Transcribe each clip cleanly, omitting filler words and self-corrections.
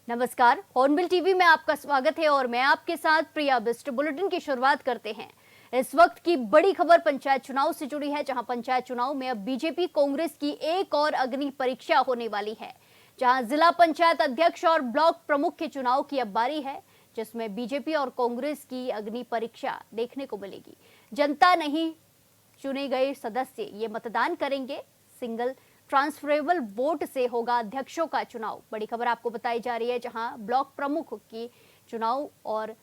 नमस्कार, hornbill TV में आपका स्वागत है और मैं आपके साथ प्रिया बिस्ट। बुलेटिन की शुरुआत करते हैं। इस वक्त की बड़ी खबर पंचायत चुनाव से जुड़ी है, जहां पंचायत चुनाव में अब बीजेपी कांग्रेस की एक और अग्नि परीक्षा होने वाली है, जहां जिला पंचायत अध्यक्ष और ब्लॉक प्रमुख के चुनाव की अब बारी है, जिसमें बीजेपी और कांग्रेस की अग्नि परीक्षा देखने को मिलेगी। जनता नहीं, चुने गए सदस्य ये मतदान करेंगे। सिंगल ट्रांसफरेबल वोट से होगा अध्यक्षों का चुनाव। बड़ी खबर आपको बताई जा रही है, जहां ब्लॉक प्रमुख की चुनाव और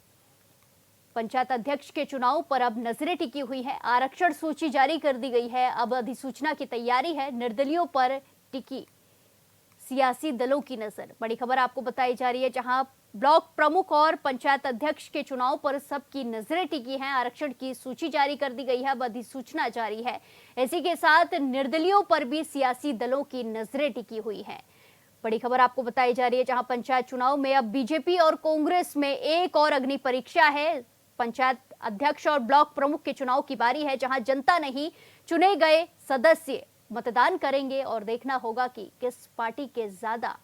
पंचायत अध्यक्ष के चुनाव पर अब नजरें टिकी हुई है। आरक्षण सूची जारी कर दी गई है, अब अधिसूचना की तैयारी है। निर्दलीयों पर टिकी सियासी दलों की नजर। बड़ी खबर आपको बताई जा रही है, जहां ब्लॉक प्रमुख और पंचायत अध्यक्ष के चुनाव पर सबकी नजरें टिकी हैं। आरक्षण की सूची जारी कर दी गई है, अब अधिसूचना जारी है। इसी के साथ निर्दलीयों पर भी सियासी दलों की नजरें टिकी हुई हैं। बड़ी खबर आपको बताई जा रही है, जहां पंचायत चुनाव में अब बीजेपी और कांग्रेस में एक और अग्नि परीक्षा है। पंचायत अध्यक्ष और ब्लॉक प्रमुख के चुनाव की बारी है, जहां जनता नहीं, चुने गए सदस्य मतदान करेंगे और देखना होगा कि किस पार्टी के ज्यादा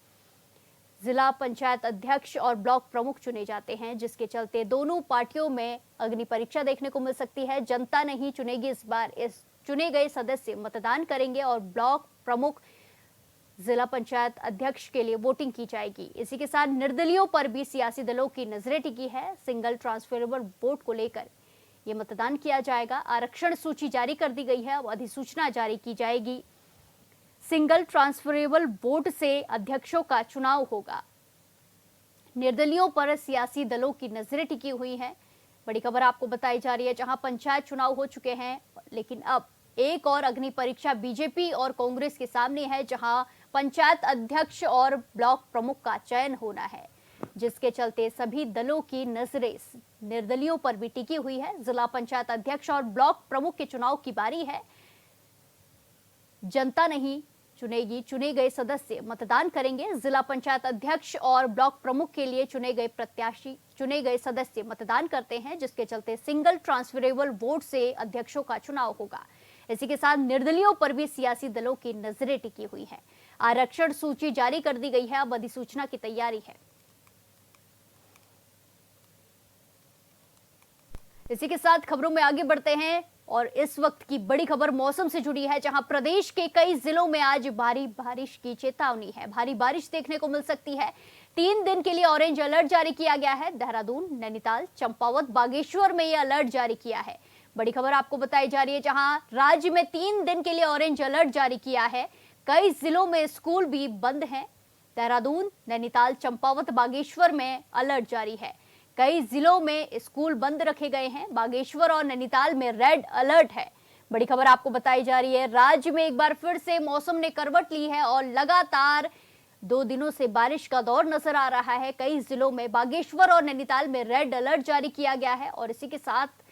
जिला पंचायत अध्यक्ष और ब्लॉक प्रमुख चुने जाते हैं, जिसके चलते दोनों पार्टियों में अग्नि परीक्षा देखने को मिल सकती है। जनता नहीं चुनेगी, इस बार इस चुने गए सदस्य मतदान करेंगे और ब्लॉक प्रमुख, जिला पंचायत अध्यक्ष के लिए वोटिंग की जाएगी। इसी के साथ निर्दलीयों पर भी सियासी दलों की नजरें टिकी है। सिंगल ट्रांसफरेबल वोट को लेकर ये मतदान किया जाएगा। आरक्षण सूची जारी कर दी गई है, अब अधिसूचना जारी की जाएगी। सिंगल ट्रांसफरेबल वोट से अध्यक्षों का चुनाव होगा। निर्दलीयों पर सियासी दलों की नजरें टिकी हुई हैं। बड़ी खबर आपको बताई जा रही है, जहां पंचायत चुनाव हो चुके हैं, लेकिन अब एक और अग्नि परीक्षा बीजेपी और कांग्रेस के सामने है, जहां पंचायत अध्यक्ष और ब्लॉक प्रमुख का चयन होना है, जिसके चलते सभी दलों की नजरें निर्दलीयों पर भी टिकी हुई है। जिला पंचायत अध्यक्ष और ब्लॉक प्रमुख के चुनाव की बारी है। जनता नहीं चुनेगी, चुने गए सदस्य मतदान करेंगे। जिला पंचायत अध्यक्ष और ब्लॉक प्रमुख के लिए चुने गए प्रत्याशी, चुने गए सदस्य मतदान करते हैं, जिसके चलते सिंगल ट्रांसफरेबल वोट से अध्यक्षों का चुनाव होगा। इसी के साथ निर्दलीयों पर भी सियासी दलों की नजरें टिकी हुई हैं। आरक्षण सूची जारी कर दी गई है, अब अधिसूचना की तैयारी है। इसी के साथ खबरों में आगे बढ़ते हैं और इस वक्त की बड़ी खबर मौसम से जुड़ी है, जहां प्रदेश के कई जिलों में आज भारी बारिश की चेतावनी है। भारी बारिश देखने को मिल सकती है। 3 दिन के लिए ऑरेंज अलर्ट जारी किया गया है। देहरादून, नैनीताल, चंपावत, बागेश्वर में यह अलर्ट जारी किया है। बड़ी खबर आपको बताई जा रही है, जहां राज्य में 3 दिन के लिए ऑरेंज अलर्ट जारी किया है। कई जिलों में स्कूल भी बंद हैं। देहरादून, नैनीताल, चंपावत, बागेश्वर में अलर्ट जारी है। कई जिलों में स्कूल बंद रखे गए हैं। बागेश्वर और नैनीताल में रेड अलर्ट है। बड़ी खबर आपको बताई जा रही है, राज्य में एक बार फिर से मौसम ने करवट ली है और लगातार 2 दिनों से बारिश का दौर नजर आ रहा है। कई जिलों में, बागेश्वर और नैनीताल में रेड अलर्ट जारी किया गया है और इसी के साथ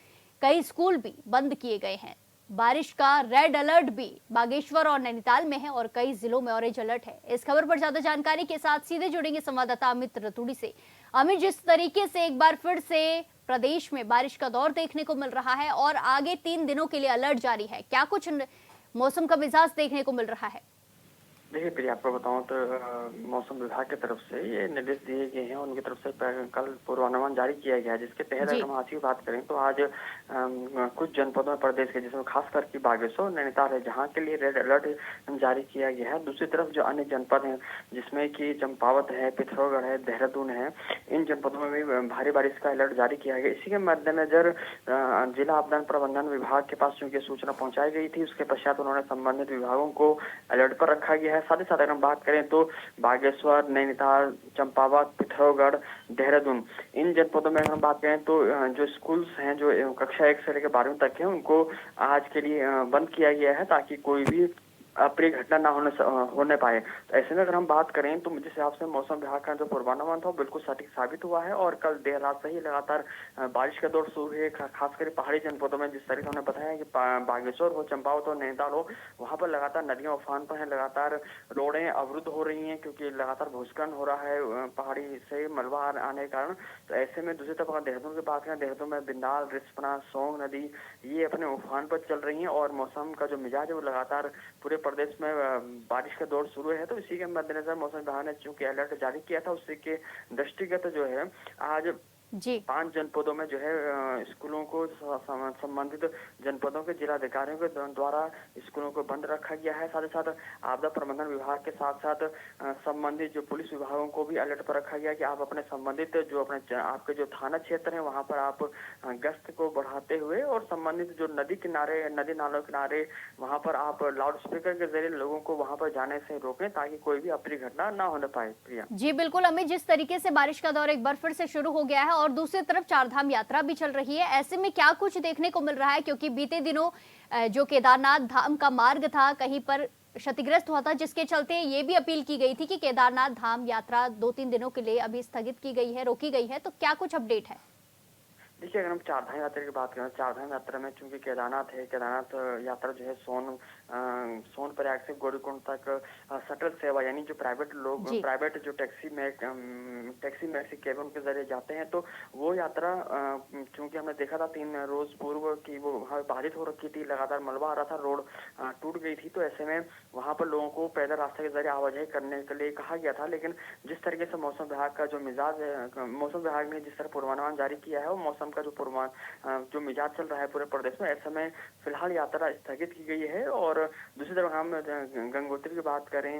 कई स्कूल भी बंद किए गए हैं। बारिश का रेड अलर्ट भी बागेश्वर और नैनीताल में है और कई जिलों में ऑरेंज अलर्ट है। इस खबर पर ज्यादा जानकारी के साथ सीधे जुड़ेंगे संवाददाता अमित रतूड़ी से। अमित, जिस तरीके से एक बार फिर से प्रदेश में बारिश का दौर देखने को मिल रहा है और आगे 3 दिनों के लिए अलर्ट जारी है, क्या कुछ मौसम का मिजाज देखने को मिल रहा है? देखिए प्रिया, आपको बताऊं तो मौसम विभाग की तरफ से ये निर्देश दिए गए हैं। उनकी तरफ से कल पूर्वानुमान जारी किया गया है, जिसके तहत अगर हम आज की बात करें तो आज कुछ जनपदों में प्रदेश के, जिसमें खासकर की बागेश्वर, नैनीताल है, जहां के लिए रेड अलर्ट जारी किया गया है। दूसरी तरफ जो अन्य जनपद हैं, जिसमें कि चंपावत है, पिथौरागढ़ है, देहरादून है, इन जनपदों में भी भारी बारिश का अलर्ट जारी किया गया। इसी के मद्देनजर जिला आपदा प्रबंधन विभाग के पास चूंकि सूचना पहुंचाई गई थी, उसके पश्चात उन्होंने संबंधित विभागों को अलर्ट पर रखा गया है। साथ ही साथ अगर हम बात करें तो बागेश्वर, नैनीताल, चंपावत, पिथौरागढ़, देहरादून, इन जनपदों में अगर हम बात करें तो जो स्कूल्स हैं, जो कक्षा 1 से लेकर 12वीं तक है, उनको आज के लिए बंद किया गया है, ताकि कोई भी अप्रिय घटना ना होने पाए। तो ऐसे में अगर हम बात करें तो मुझे हिसाब से मौसम विभाग का जो पूर्वानुमान था बिल्कुल सटीक साबित हुआ है और कल देर रात से ही लगातार बारिश का दौर शुरू है। खासकर पहाड़ी जनपदों में, जिस तरीके से हमने बताया कि बागेश्वर हो, चंपावत हो, नैनीताल हो, वहां पर लगातार नदियां उफान पर हैं, लगातार रोडें अवरुद्ध हो रही हैं, क्योंकि लगातार भूस्खलन हो रहा है पहाड़ी से मलबा आने के कारण। तो ऐसे में दूसरी तरफ देहरादून की बात करें, देहरादून में बिंदाल, रिस्पना, सोंग नदी ये अपने उफान पर चल रही हैं और मौसम का जो मिजाज है वो लगातार पूरे प्रदेश में बारिश का दौर शुरू है, तो इसी के मद्देनजर मौसम विभाग ने चूंकि अलर्ट जारी किया था, उसी के दृष्टिगत जो है आज जी 5 जनपदों में जो है स्कूलों को संबंधित जनपदों के जिलाधिकारियों के द्वारा स्कूलों को बंद रखा गया है। साथ ही साथ आपदा प्रबंधन विभाग के साथ साथ संबंधित जो पुलिस विभागों को भी अलर्ट पर रखा गया कि आप अपने संबंधित जो आपके जो थाना क्षेत्र है वहां पर आप गश्त को बढ़ाते हुए और संबंधित जो नदी किनारे, नदी नालों किनारे, वहां पर आप लाउड स्पीकर के जरिए लोगों को वहां पर जाने से रोकें ताकि कोई भी अप्रिय घटना ना होने पाए। प्रिया जी बिल्कुल अमित, जिस तरीके से बारिश का दौर एक बार फिर से शुरू हो गया है और दूसरी तरफ चारधाम यात्रा भी चल रही है, ऐसे में क्या कुछ देखने को मिल रहा है? क्योंकि बीते दिनों जो केदारनाथ धाम का मार्ग था कहीं पर क्षतिग्रस्त हुआ था, जिसके चलते ये भी अपील की गई थी कि केदारनाथ धाम यात्रा 2-3 दिनों के लिए अभी स्थगित की गई है, रोकी गई है, तो क्या कुछ अपडेट है? देखिए, अगर हम चारधाम यात्रा की बात करें, चारधाम यात्रा में चूंकि केदारनाथ है, केदारनाथ यात्रा जो है सोनप्रयाग से गौरीकुंड तक शटल सेवा यानी जो प्राइवेट जो टैक्सी मैक्सी केबन के जरिए जाते हैं, तो वो यात्रा चूंकि हमने देखा था 3 रोज पूर्व की वो वहाँ बाधित हो रखी थी, लगातार मलबा आ रहा था, रोड टूट गई थी, तो ऐसे में वहाँ पर लोगों को पैदल रास्ते के जरिए आवाजाही करने के लिए कहा गया था। लेकिन जिस तरीके से मौसम विभाग का जो मिजाज है, मौसम विभाग ने जिस तरह पूर्वानुमान जारी किया है, वो मौसम का जो मिजाज चल रहा है पूरे प्रदेश में, ऐसे में फिलहाल यात्रा स्थगित की गई है। और दूसरी तरफ हम गंगोत्री की बात करें,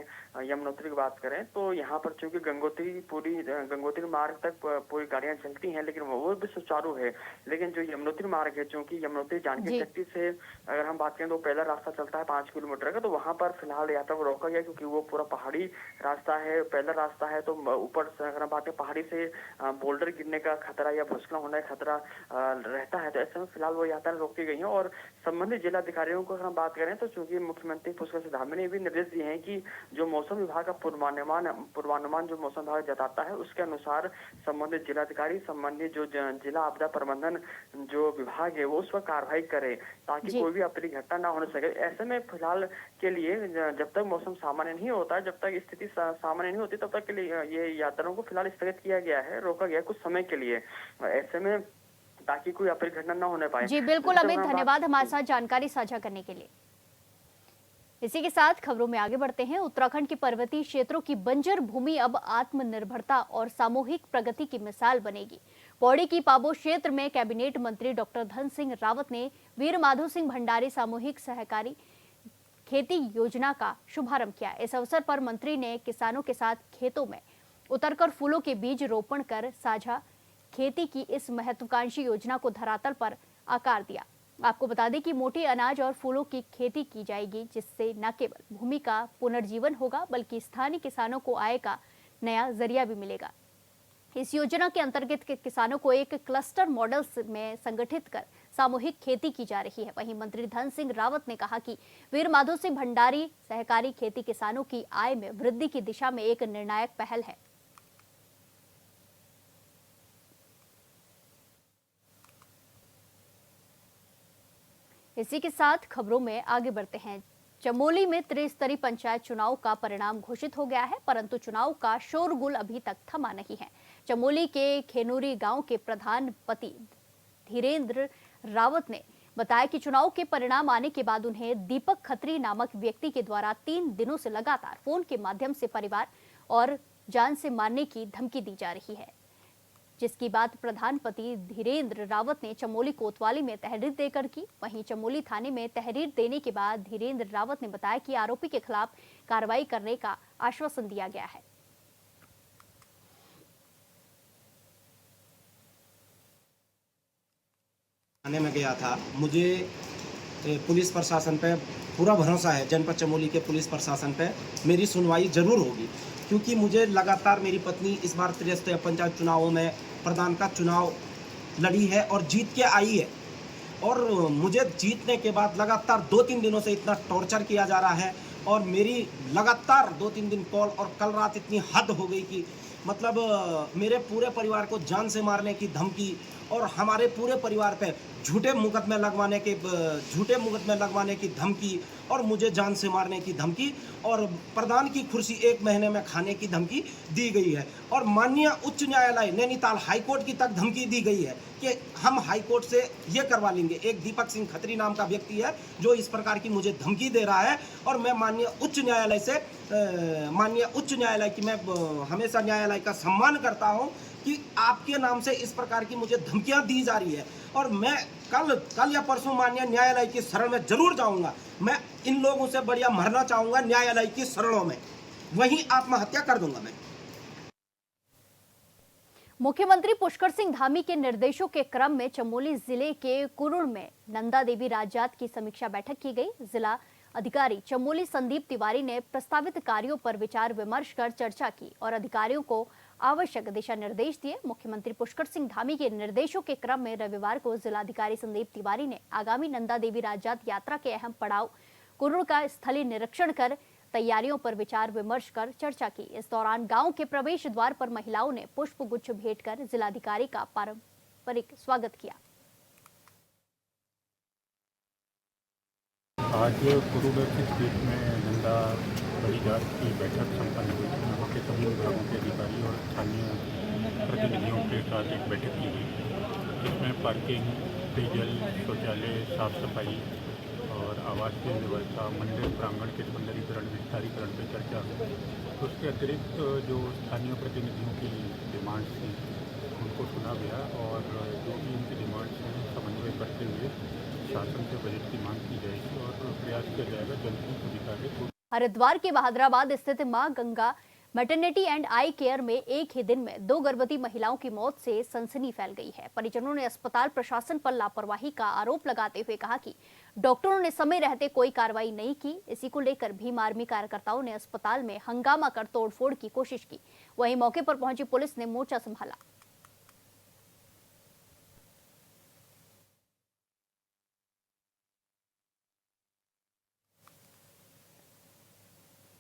यमुनोत्री की बात करें, तो यहाँ पर चूंकि गंगोत्री मार्ग तक पूरी गाड़ियां चलती हैं, लेकिन वो भी सुचारू है। लेकिन जो यमुनोत्री मार्ग है, चूंकि यमुनोत्री जानकी चट्टी से अगर हम बात करें तो पैदल रास्ता चलता है 5 किलोमीटर का, तो वहां पर फिलहाल यात्रा को रोका गया क्योंकि वो पूरा पहाड़ी रास्ता है, पैदल रास्ता है, तो ऊपर से अगर हम बात करें पहाड़ी से बोल्डर गिरने का खतरा या भूस्खलन होने का खतरा रहता है, तो ऐसे में फिलहाल वो यात्रा रोकी गई है। और संबंधित जिलाधिकारियों को अगर हम बात करें तो चूंकि मुख्यमंत्री पुष्कर सिंह धामी ने भी निर्देश दिए हैं कि जो मौसम विभाग का पूर्वानुमान जो मौसम विभाग जताता है उसके अनुसार संबंधित जिलाधिकारी, संबंधित जो जिला आपदा प्रबंधन जो विभाग है वो उस पर कार्रवाई करे ताकि कोई भी अप्रिय घटना ना होने सके। ऐसे में फिलहाल के लिए जब तक मौसम सामान्य नहीं होता, जब तक स्थिति सामान्य नहीं होती, तब तक के लिए ये यात्राओं को फिलहाल स्थगित किया गया है, रोका गया कुछ समय के लिए, ऐसे में ताकि कोई अप्रिय घटना न होने पाए। जी बिल्कुल अमित, धन्यवाद हमारे साथ जानकारी साझा करने के लिए। इसी के साथ खबरों में आगे बढ़ते हैं। उत्तराखंड के पर्वतीय क्षेत्रों की बंजर भूमि अब आत्मनिर्भरता और सामूहिक प्रगति की मिसाल बनेगी। पौड़ी की पाबो क्षेत्र में कैबिनेट मंत्री डॉक्टर धन सिंह रावत ने वीर माधो सिंह भंडारी सामूहिक सहकारी खेती योजना का शुभारंभ किया। इस अवसर पर मंत्री ने किसानों के साथ खेतों में उतरकर फूलों के बीज रोपण कर साझा खेती की इस महत्वाकांक्षी योजना को धरातल पर आकार दिया। आपको बता दें कि मोटे अनाज और फूलों की खेती की जाएगी, जिससे न केवल भूमि का पुनर्जीवन होगा बल्कि स्थानीय किसानों को आय का नया जरिया भी मिलेगा। इस योजना के अंतर्गत किसानों को एक क्लस्टर मॉडल में संगठित कर सामूहिक खेती की जा रही है। वहीं मंत्री धन सिंह रावत ने कहा कि वीर माधो सिंह भंडारी सहकारी खेती किसानों की आय में वृद्धि की दिशा में एक निर्णायक पहल है। इसी के साथ खबरों में आगे बढ़ते हैं। चमोली में त्रिस्तरीय पंचायत चुनाव का परिणाम घोषित हो गया है, परंतु चुनाव का शोरगुल अभी तक थमा नहीं है। चमोली के खेनूरी गांव के प्रधान पति धीरेन्द्र रावत ने बताया कि चुनाव के परिणाम आने के बाद उन्हें दीपक खत्री नामक व्यक्ति के द्वारा 3 दिनों से लगातार फोन के माध्यम से परिवार और जान से मारने की धमकी दी जा रही है, जिसकी बात प्रधानपति धीरेन्द्र रावत ने चमोली कोतवाली में तहरीर देकर की। वहीं चमोली थाने में तहरीर देने के बाद धीरेन्द्र रावत ने बताया कि आरोपी के खिलाफ कार्रवाई करने का आश्वासन दिया गया है। थाने में गया था, मुझे पुलिस प्रशासन पे पूरा भरोसा है, जनपद चमोली के पुलिस प्रशासन पे मेरी सुनवाई जरूर होगी, क्योंकि मुझे लगातार मेरी पत्नी इस बार त्रिस्तरीय पंचायत चुनावों में प्रधान का चुनाव लड़ी है और जीत के आई है। और मुझे जीतने के बाद लगातार 2-3 दिनों से इतना टॉर्चर किया जा रहा है और मेरी लगातार 2-3 दिन कॉल, और कल रात इतनी हद हो गई कि मतलब मेरे पूरे परिवार को जान से मारने की धमकी और हमारे पूरे परिवार पे झूठे मुकदमे लगवाने की धमकी और मुझे जान से मारने की धमकी और प्रधान की कुर्सी 1 महीने में खाने की धमकी दी गई है। और माननीय उच्च न्यायालय नैनीताल हाईकोर्ट की तक धमकी दी गई है कि हम हाईकोर्ट से ये करवा लेंगे। एक दीपक सिंह खत्री नाम का व्यक्ति है जो इस प्रकार की मुझे धमकी दे रहा है और मैं माननीय उच्च न्यायालय की मैं हमेशा न्यायालय का सम्मान करता हूं कि आपके नाम से इस प्रकार की मुझे धमकियां दी जा रही है और मैं कल या परसों माननीय न्यायालय की शरण में जरूर जाऊंगा। मैं इन लोगों से बढ़िया मरना चाहूंगा न्यायालय की शरणों में, वहीं आत्महत्या कर दूंगा मैं। मुख्यमंत्री पुष्कर सिंह धामी के निर्देशों के क्रम में चमोली जिले के कुरुड़ में नंदा देवी राजजात की समीक्षा बैठक की गई। जिला अधिकारी चमोली संदीप तिवारी ने प्रस्तावित कार्यों पर विचार विमर्श कर चर्चा की और अधिकारियों को आवश्यक दिशा निर्देश दिए। मुख्यमंत्री पुष्कर सिंह धामी के निर्देशों के क्रम में रविवार को जिलाधिकारी संदीप तिवारी ने आगामी नंदा देवी राजजात यात्रा के अहम पड़ाव कुरुड़ का स्थलीय निरीक्षण कर तैयारियों पर विचार विमर्श कर चर्चा की। इस दौरान गांव के प्रवेश द्वार पर महिलाओं ने पुष्प गुच्छ भेंट कर जिलाधिकारी का पारंपरिक स्वागत किया। आज कुरुड़ स्थित पीठ में नंदा बड़ी जात की बैठक संपन्न हुई। वहाँ के सभी विभागों के अधिकारी और स्थानीय प्रतिनिधियों के साथ एक बैठक की गई, जिसमें पार्किंग, पेयजल, शौचालय, साफ सफाई और आवास की व्यवस्था, मंदिर प्रांगण के सौंदर्यीकरण, विस्तारीकरण पर चर्चा हुई। उसके अतिरिक्त जो स्थानीय प्रतिनिधियों की डिमांड्स थी उनको सुना गया और जो भी उनकी डिमांड्स हैं समन्वय करते हुए शासन से बजट की मांग की जाएगी और प्रयास किया जाएगा जल्द ही सभी कार्य। हरिद्वार के बहादुराबाद स्थित मां Ganga maternity and I care में एक ही दिन में 2 गर्भवती महिलाओं की मौत से सनसनी फैल गई है। परिजनों ने अस्पताल प्रशासन पर लापरवाही का आरोप लगाते हुए कहा कि डॉक्टरों ने समय रहते कोई कार्रवाई नहीं की। इसी को लेकर भीम आर्मी कार्यकर्ताओं ने अस्पताल में हंगामा कर तोड़फोड़ की कोशिश की। वहीं मौके पर पहुंची पुलिस ने मोर्चा संभाला।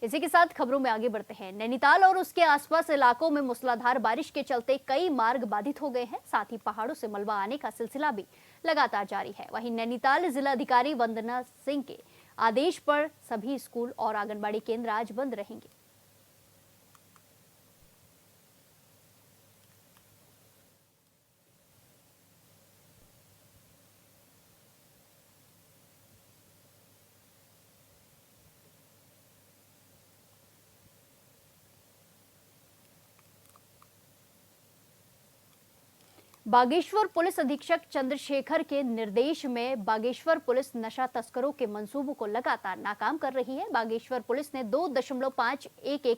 इसी के साथ खबरों में आगे बढ़ते हैं। नैनीताल और उसके आसपास इलाकों में मूसलाधार बारिश के चलते कई मार्ग बाधित हो गए हैं। साथ ही पहाड़ों से मलबा आने का सिलसिला भी लगातार जारी है। वहीं नैनीताल जिलाधिकारी वंदना सिंह के आदेश पर सभी स्कूल और आंगनबाड़ी केंद्र आज बंद रहेंगे। बागेश्वर पुलिस अधीक्षक चंद्रशेखर के निर्देश में बागेश्वर पुलिस नशा तस्करों के मंसूबों को लगातार नाकाम कर रही है। बागेश्वर पुलिस ने 2.511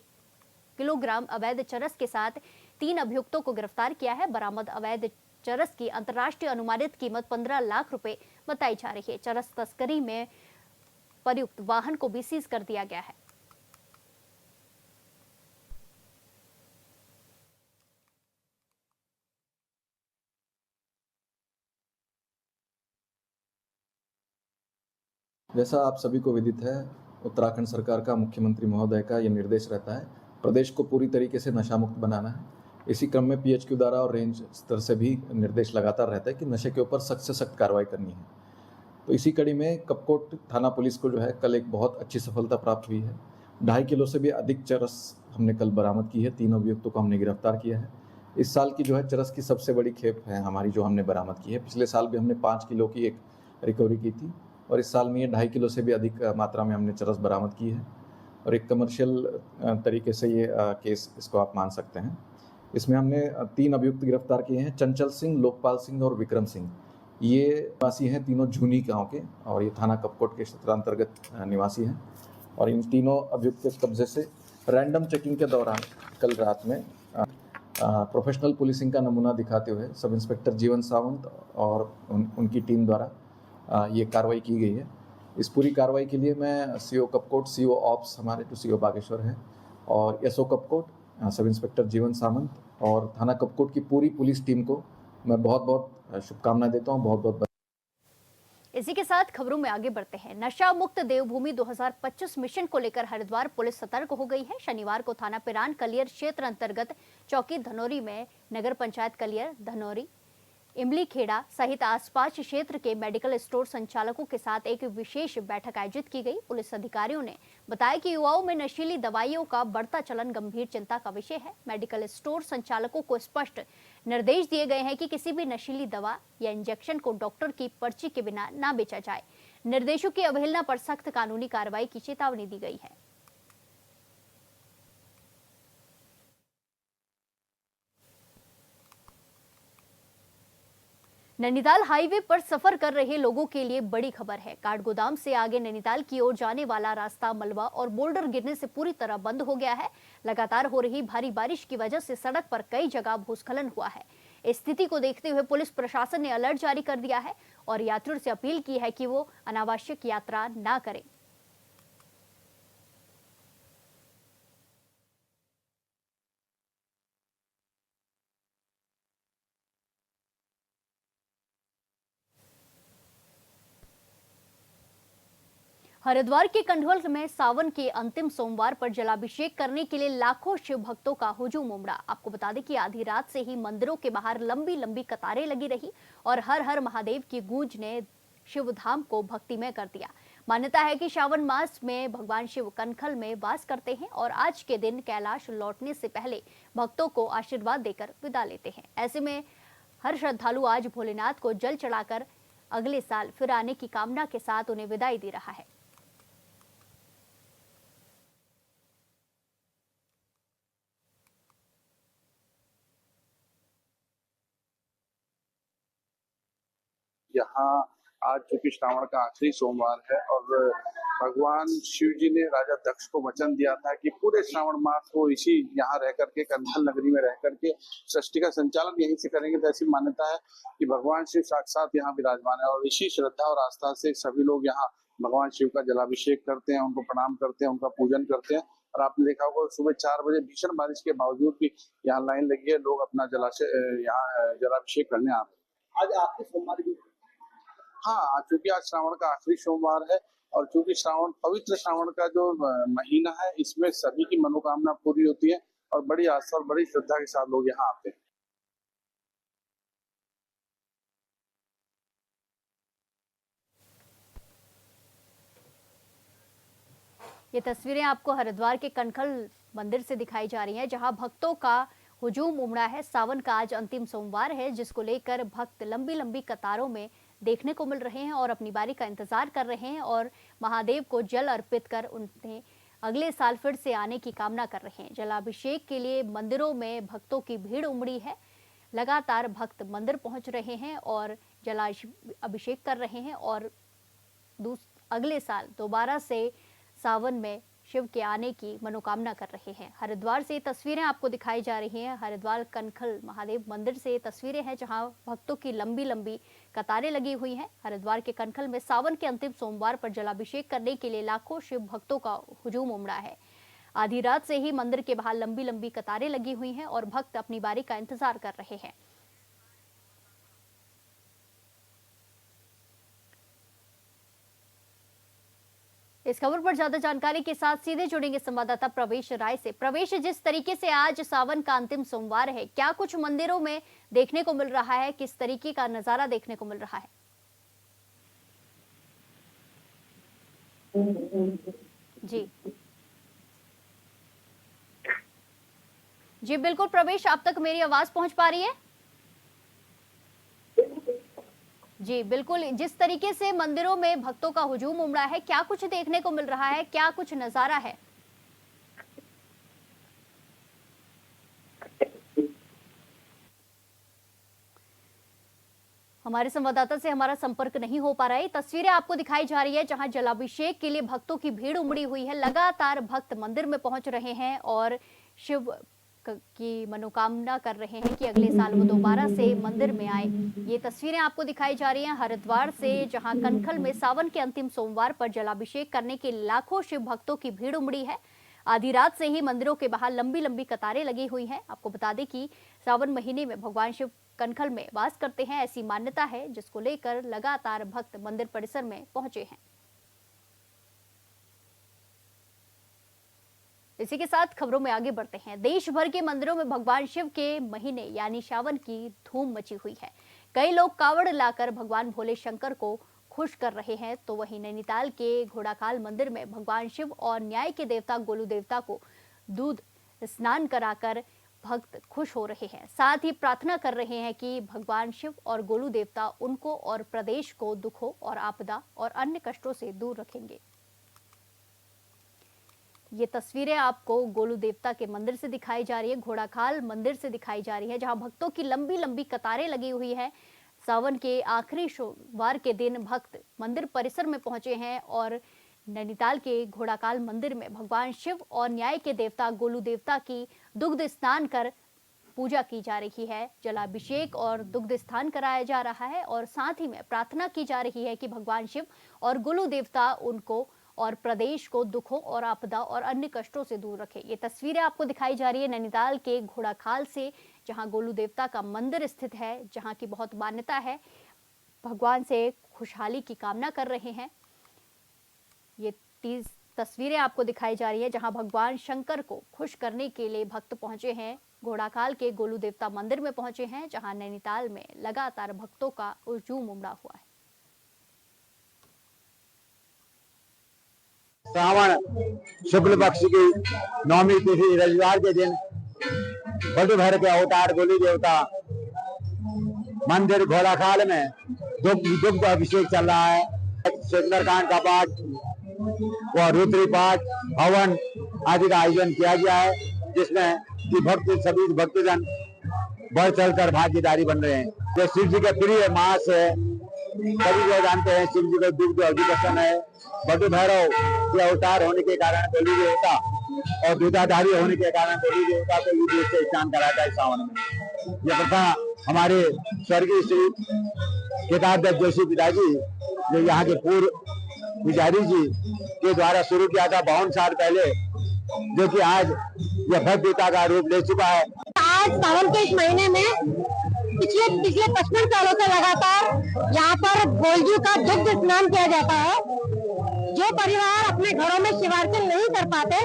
किलोग्राम अवैध चरस के साथ 3 अभियुक्तों को गिरफ्तार किया है। बरामद अवैध चरस की अंतर्राष्ट्रीय अनुमानित कीमत 15 लाख रुपए बताई जा रही है। चरस तस्करी में प्रयुक्त वाहन को भी सीज कर दिया गया है। जैसा आप सभी को विदित है, उत्तराखंड सरकार का मुख्यमंत्री महोदय का ये निर्देश रहता है प्रदेश को पूरी तरीके से नशा मुक्त बनाना है। इसी क्रम में पीएचक्यू द्वारा और रेंज स्तर से भी निर्देश लगातार रहता है कि नशे के ऊपर सख्त से सख्त कार्रवाई करनी है। तो इसी कड़ी में कपकोट थाना पुलिस को जो है कल एक बहुत अच्छी सफलता प्राप्त हुई है। 2.5 किलो से भी अधिक चरस हमने कल बरामद की है। 3 अभियुक्तों को हमने गिरफ्तार किया है। इस साल की जो है चरस की सबसे बड़ी खेप है हमारी जो हमने बरामद की है। पिछले साल भी हमने 5 किलो की एक रिकवरी की थी और इस साल में ये 2.5 किलो से भी अधिक मात्रा में हमने चरस बरामद की है और एक कमर्शियल तरीके से ये केस इसको आप मान सकते हैं। इसमें हमने 3 अभियुक्त गिरफ्तार किए हैं, चंचल सिंह, लोकपाल सिंह और विक्रम सिंह। ये निवासी हैं तीनों झुनी गांव के और ये थाना कपकोट के क्षेत्रांतर्गत निवासी हैं और इन तीनों अभियुक्त के कब्जे से रैंडम चेकिंग के दौरान कल रात में प्रोफेशनल पुलिसिंग का नमूना दिखाते हुए सब इंस्पेक्टर जीवन सावंत और उनकी टीम द्वारा ये कार्रवाई की गई है। इस पूरी कार्रवाई के लिए मैं सीओ कपकोट, सीओ ऑप्स हमारे टू सीओ बागेश्वर हैं और एसओ कपकोट, सब इंस्पेक्टर जीवन सावंत और थाना कपकोट की पूरी पुलिस टीम को मैं बहुत बहुत शुभकामनाएं देता हूं। बहुत बहुत इसी के साथ खबरों में आगे बढ़ते हैं। नशा मुक्त देवभूमि 2025 मिशन को लेकर हरिद्वार पुलिस सतर्क हो गई है। शनिवार को थाना पिरान कलियर क्षेत्र अंतर्गत चौकी धनौरी में नगर पंचायत कलियर धनौरी इमली खेड़ा सहित आसपास क्षेत्र के मेडिकल स्टोर संचालकों के साथ एक विशेष बैठक आयोजित की गई। पुलिस अधिकारियों ने बताया कि युवाओं में नशीली दवाइयों का बढ़ता चलन गंभीर चिंता का विषय है। मेडिकल स्टोर संचालकों को स्पष्ट निर्देश दिए गए हैं कि किसी भी नशीली दवा या इंजेक्शन को डॉक्टर की पर्ची के बिना न बेचा जाए। निर्देशों की अवहेलना पर सख्त कानूनी कार्रवाई की चेतावनी दी गई है। नैनीताल हाईवे पर सफर कर रहे लोगों के लिए बड़ी खबर है। काठगोदाम से आगे नैनीताल की ओर जाने वाला रास्ता मलबा और बोल्डर गिरने से पूरी तरह बंद हो गया है। लगातार हो रही भारी बारिश की वजह से सड़क पर कई जगह भूस्खलन हुआ है। इस स्थिति को देखते हुए पुलिस प्रशासन ने अलर्ट जारी कर दिया है और यात्रियों से अपील की है कि वो अनावश्यक यात्रा न करें। हरिद्वार के कंढोल में सावन के अंतिम सोमवार पर जलाभिषेक करने के लिए लाखों शिव भक्तों का हुजूम उमड़ा। आपको बता दें कि आधी रात से ही मंदिरों के बाहर लंबी लंबी कतारें लगी रही और हर हर महादेव की गूंज ने शिवधाम को भक्तिमय कर दिया। मान्यता है कि श्रावण मास में भगवान शिव कनखल में वास करते हैं और आज के दिन कैलाश लौटने से पहले भक्तों को आशीर्वाद देकर विदा लेते हैं। ऐसे में हर श्रद्धालु आज भोलेनाथ को जल चढ़ाकर अगले साल फिर आने की कामना के साथ उन्हें विदाई दे रहा है। यहाँ आज चूंकि श्रावण का आखिरी सोमवार है और भगवान शिव जी ने राजा दक्ष को वचन दिया था कि पूरे श्रावण मास को इसी यहाँ रह करके कंधल नगरी में रह करके सृष्टि का संचालन यहीं से करेंगे। तो ऐसी मान्यता है कि भगवान शिव साक्षात यहाँ विराजमान है और इसी श्रद्धा और आस्था से सभी लोग यहाँ भगवान शिव का जलाभिषेक करते हैं, उनको प्रणाम करते हैं, उनका पूजन करते हैं। और आपने देखा होगा सुबह 4 बजे भीषण बारिश के बावजूद भी यहाँ लाइन लगी है, लोग अपना यहाँ जलाभिषेक करने आते हैं। आज आखिरी सोमवार भी हाँ, चूंकि आज श्रावण का आखिरी सोमवार है और चूंकि पवित्र श्रावण का जो महीना है, इसमें सभी की मनोकामना पूरी होती है और बड़ी आस्था और बड़ी श्रद्धा के साथ लोग यहाँ आते हैं। ये तस्वीरें आपको हरिद्वार के कनखल मंदिर से दिखाई जा रही हैं, जहां भक्तों का हुजूम उमड़ा है। सावन का आज अंतिम सोमवार है, जिसको लेकर भक्त लंबी लंबी कतारों में देखने को मिल रहे हैं और अपनी बारी का इंतजार कर रहे हैं और महादेव को जल अर्पित कर उन्हें अगले साल फिर से आने की कामना कर रहे हैं। जलाभिषेक के लिए मंदिरों में भक्तों की भीड़ उमड़ी है। लगातार भक्त मंदिर पहुंच रहे हैं और जलाभिषेक कर रहे हैं और अगले साल दोबारा से सावन में शिव के आने की मनोकामना कर रहे हैं। हरिद्वार से तस्वीरें आपको दिखाई जा रही हैं। हरिद्वार कनखल महादेव मंदिर से तस्वीरें हैं, जहां भक्तों की लंबी लंबी कतारें लगी हुई हैं। हरिद्वार के कनखल में सावन के अंतिम सोमवार पर जलाभिषेक करने के लिए लाखों शिव भक्तों का हुजूम उमड़ा है। आधी रात से ही मंदिर के बाहर लंबी लंबी कतारें लगी हुई हैं और भक्त अपनी बारी का इंतजार कर रहे हैं। इस खबर पर ज्यादा जानकारी के साथ सीधे जुड़ेंगे संवाददाता प्रवेश राय से। प्रवेश, जिस तरीके से आज सावन का अंतिम सोमवार है, क्या कुछ मंदिरों में देखने को मिल रहा है? किस तरीके का नजारा देखने को मिल रहा है? जी जी बिल्कुल प्रवेश, आप तक मेरी आवाज पहुंच पा रही है? जी बिल्कुल, जिस तरीके से मंदिरों में भक्तों का हुजूम उमड़ा है, क्या कुछ देखने को मिल रहा है? क्या कुछ नजारा है? हमारे संवाददाता से हमारा संपर्क नहीं हो पा रहा है। तस्वीरें आपको दिखाई जा रही है जहां जलाभिषेक के लिए भक्तों की भीड़ उमड़ी हुई है। लगातार भक्त मंदिर में पहुंच रहे हैं और शिव की मनोकामना कर रहे हैं कि अगले साल वो दोबारा से मंदिर में आए। ये तस्वीरें आपको दिखाई जा रही हैं हरिद्वार से, जहां कनखल में सावन के अंतिम सोमवार पर जलाभिषेक करने के लाखों शिव भक्तों की भीड़ उमड़ी है। आधी रात से ही मंदिरों के बाहर लंबी लंबी कतारें लगी हुई हैं। आपको बता दें कि सावन महीने में भगवान शिव कनखल में वास करते हैं, ऐसी मान्यता है, जिसको लेकर लगातार भक्त मंदिर परिसर में पहुंचे हैं। इसी के साथ खबरों में आगे बढ़ते हैं। देश भर के मंदिरों में भगवान शिव के महीने यानी सावन की धूम मची हुई है। कई लोग कावड़ लाकर भगवान भोले शंकर को खुश कर रहे हैं, तो वहीं नैनीताल के घोड़ाखाल मंदिर में भगवान शिव और न्याय के देवता गोलू देवता को दूध स्नान कराकर भक्त खुश हो रहे हैं। साथ ही प्रार्थना कर रहे हैं कि भगवान शिव और गोलू देवता उनको और प्रदेश को दुखों और आपदा और अन्य कष्टों से दूर रखेंगे। ये तस्वीरें आपको गोलू देवता के मंदिर से दिखाई जा रही है, घोड़ाखाल मंदिर से दिखाई जा रही है, जहां भक्तों की लंबी लंबी कतारें लगी हुई है। सावन के आखिरी सोमवार के दिन भक्त मंदिर परिसर में पहुंचे हैं और नैनीताल के घोड़ाखाल मंदिर में भगवान शिव और न्याय के देवता गोलू देवता की दुग्ध स्नान कर पूजा की जा रही है। जलाभिषेक और दुग्ध स्नान कराया जा रहा है और साथ ही में प्रार्थना की जा रही है कि भगवान शिव और गोलू देवता उनको और प्रदेश को दुखों और आपदा और अन्य कष्टों से दूर रखे। ये तस्वीरें आपको दिखाई जा रही है नैनीताल के घोड़ाखाल से, जहां गोलू देवता का मंदिर स्थित है, जहां की बहुत मान्यता है। भगवान से खुशहाली की कामना कर रहे हैं। ये 30 तस्वीरें आपको दिखाई जा रही है जहां भगवान शंकर को खुश करने के लिए भक्त पहुंचे हैं। घोड़ाखाल के गोलू देवता मंदिर में पहुंचे हैं, जहां नैनीताल में लगातार भक्तों का हुजूम उमड़ा हुआ है। श्रावण शुक्ल पक्ष की नवमी तिथि रविवार के दिन बड़े भर के अवतार गोलू देवता मंदिर घोड़ाखाल में दुग्ध अभिषेक चल रहा है। सुंदरकांड का पाठ व रुद्री पाठ हवन आदि का आयोजन किया गया है, जिसमें कि सभी भक्तजन बढ़ चढ़कर भागीदारी बन रहे हैं। जो शिव जी के प्रिय मास है, सभी लोग जानते हैं शिव जी को दुग्ध अति पसंद है। बड़े भैरव के अवतार होने के कारण गोलू देवता और दूधाधारी होने के कारण गोलू देवता को भी दूध से स्नान कराता है सावन में। यह प्रथा हमारे स्वर्गीय श्री केदारदत्त जोशी पिताजी, जो यहाँ के पूर्व पुजारी जी के द्वारा शुरू किया था 52 साल पहले, जो कि आज यह भव्यता का रूप ले चुका है। आज सावन के इस महीने में पिछले 55 सालों से लगातार यहाँ पर गोलजू का दुग्ध स्नान किया जाता है। जो परिवार अपने घरों में शिवार्चन नहीं कर पाते,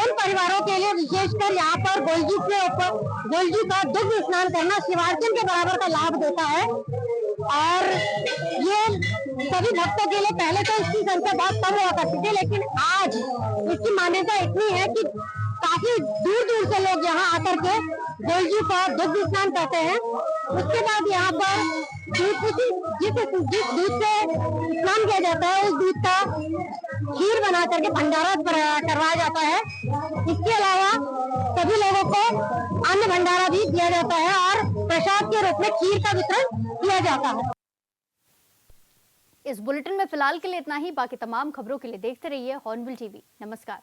उन परिवारों के लिए विशेषकर यहाँ पर गोलजू का दुग्ध स्नान करना शिवार्चन के बराबर का लाभ देता है। और ये सभी भक्तों के लिए पहले तो इसकी संख्या बहुत कम हुआ करती थी, लेकिन आज इसकी मान्यता इतनी है कि काफी दूर दूर से लोग यहाँ आकर के गोलजू का दुग्ध स्नान करते हैं। उसके बाद यहाँ पर जिस दूध से स्नान किया जाता है, उस दूध का खीर बना करके भंडारा करवाया जाता है। इसके अलावा सभी लोगों को अन्न भंडारा भी दिया जाता है और प्रसाद के रूप में खीर का वितरण किया जाता है। इस बुलेटिन में फिलहाल के लिए इतना ही। बाकी तमाम खबरों के लिए देखते रहिए हॉर्नबिल टीवी। नमस्कार।